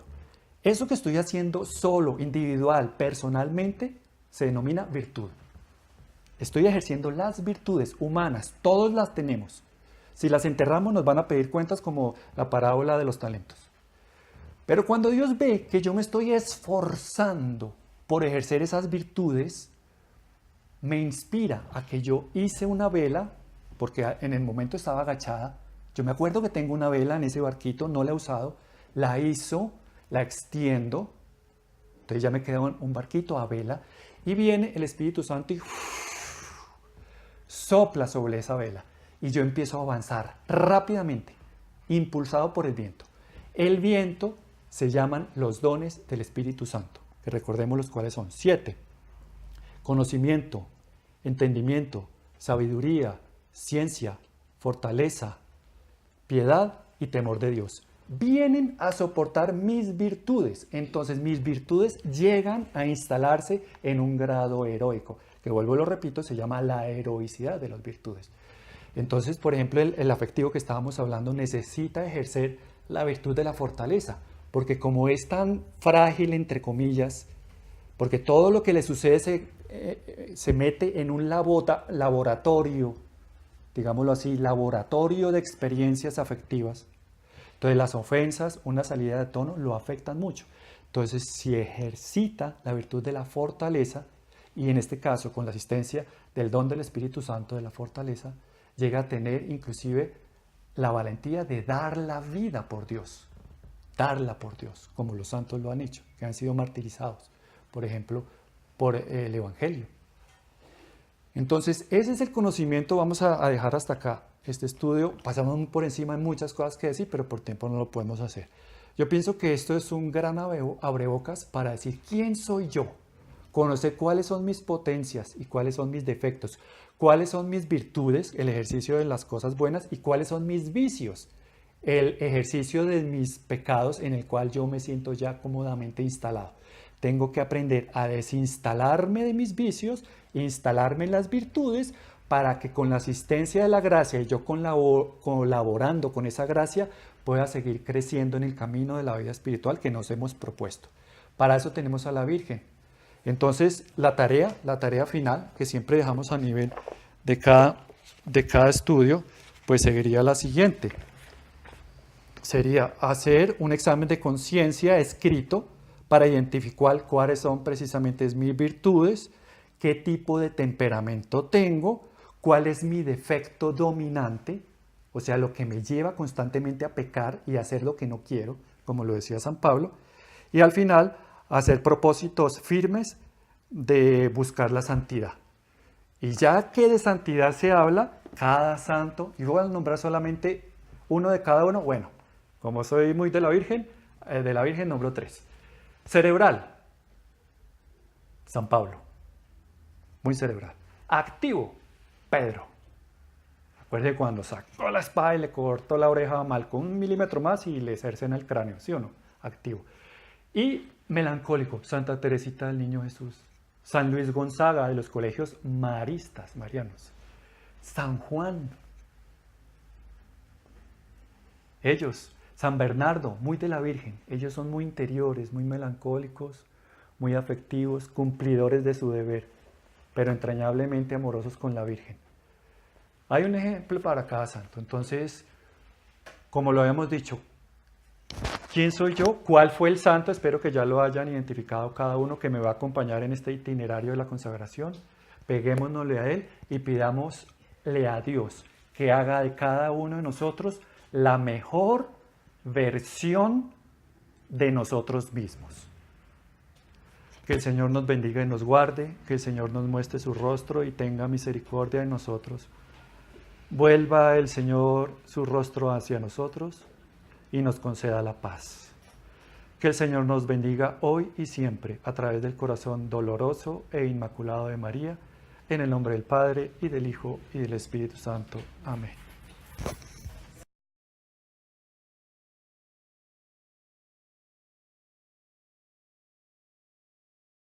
Eso que estoy haciendo solo, individual, personalmente, se denomina virtud. Estoy ejerciendo las virtudes humanas, todos las tenemos. Si las enterramos nos van a pedir cuentas como la parábola de los talentos. Pero cuando Dios ve que yo me estoy esforzando por ejercer esas virtudes, me inspira a que yo hice una vela, porque en el momento estaba agachada. Yo me acuerdo que tengo una vela en ese barquito, no la he usado, la extiendo, entonces ya me queda un barquito a vela, y viene el Espíritu Santo y sopla sobre esa vela, y yo empiezo a avanzar rápidamente, impulsado por el viento. El viento se llaman los dones del Espíritu Santo, que recordemos los cuales son 7. Conocimiento, entendimiento, sabiduría, ciencia, fortaleza, piedad y temor de Dios. Vienen a soportar mis virtudes. Entonces mis virtudes llegan a instalarse en un grado heroico, que vuelvo y lo repito, se llama la heroicidad de las virtudes. Entonces, por ejemplo, el afectivo que estábamos hablando necesita ejercer la virtud de la fortaleza, porque como es tan frágil, entre comillas, porque todo lo que le sucede se mete en un laboratorio, digámoslo así, laboratorio de experiencias afectivas. Entonces las ofensas, una salida de tono, lo afectan mucho. Entonces si ejercita la virtud de la fortaleza, y en este caso con la asistencia del don del Espíritu Santo de la fortaleza, llega a tener inclusive la valentía de dar la vida por Dios. Darla por Dios, como los santos lo han hecho, que han sido martirizados, por ejemplo, por el Evangelio. Entonces ese es el conocimiento. Vamos a dejar hasta acá este estudio. Pasamos por encima de muchas cosas que decir, pero por tiempo no lo podemos hacer. Yo pienso que esto es un gran abrebocas para decir quién soy yo, conocer cuáles son mis potencias y cuáles son mis defectos, cuáles son mis virtudes, el ejercicio de las cosas buenas, y cuáles son mis vicios, el ejercicio de mis pecados en el cual yo me siento ya cómodamente instalado. Tengo que aprender a desinstalarme de mis vicios, instalarme en las virtudes, para que con la asistencia de la gracia y yo colaborando con esa gracia pueda seguir creciendo en el camino de la vida espiritual que nos hemos propuesto. Para eso tenemos a la Virgen. Entonces la tarea final que siempre dejamos a nivel de cada estudio, pues seguiría la siguiente. Sería hacer un examen de conciencia escrito para identificar cuáles son precisamente mis virtudes, qué tipo de temperamento tengo, cuál es mi defecto dominante, o sea, lo que me lleva constantemente a pecar y a hacer lo que no quiero, como lo decía San Pablo, y al final hacer propósitos firmes de buscar la santidad. Y ya que de santidad se habla, cada santo, y voy a nombrar solamente uno de cada uno, bueno, Como soy muy de la Virgen nombro 3. Cerebral, San Pablo, muy cerebral. Activo, Pedro. Acuérdese cuando sacó la espada y le cortó la oreja a Malco 1 milímetro más y le cercena el cráneo, ¿sí o no? Activo. Y melancólico, Santa Teresita del Niño Jesús. San Luis Gonzaga de los colegios maristas, marianos. San Juan. Ellos, San Bernardo, muy de la Virgen. Ellos son muy interiores, muy melancólicos, muy afectivos, cumplidores de su deber, pero entrañablemente amorosos con la Virgen. Hay un ejemplo para cada santo. Entonces, como lo habíamos dicho, ¿quién soy yo? ¿Cuál fue el santo? Espero que ya lo hayan identificado cada uno que me va a acompañar en este itinerario de la consagración. Peguémonosle a él y pidámosle a Dios que haga de cada uno de nosotros la mejor versión de nosotros mismos. Que el Señor nos bendiga y nos guarde, que el Señor nos muestre su rostro y tenga misericordia de nosotros. Vuelva el Señor su rostro hacia nosotros y nos conceda la paz. Que el Señor nos bendiga hoy y siempre a través del corazón doloroso e inmaculado de María, en el nombre del Padre, y del Hijo, y del Espíritu Santo. Amén.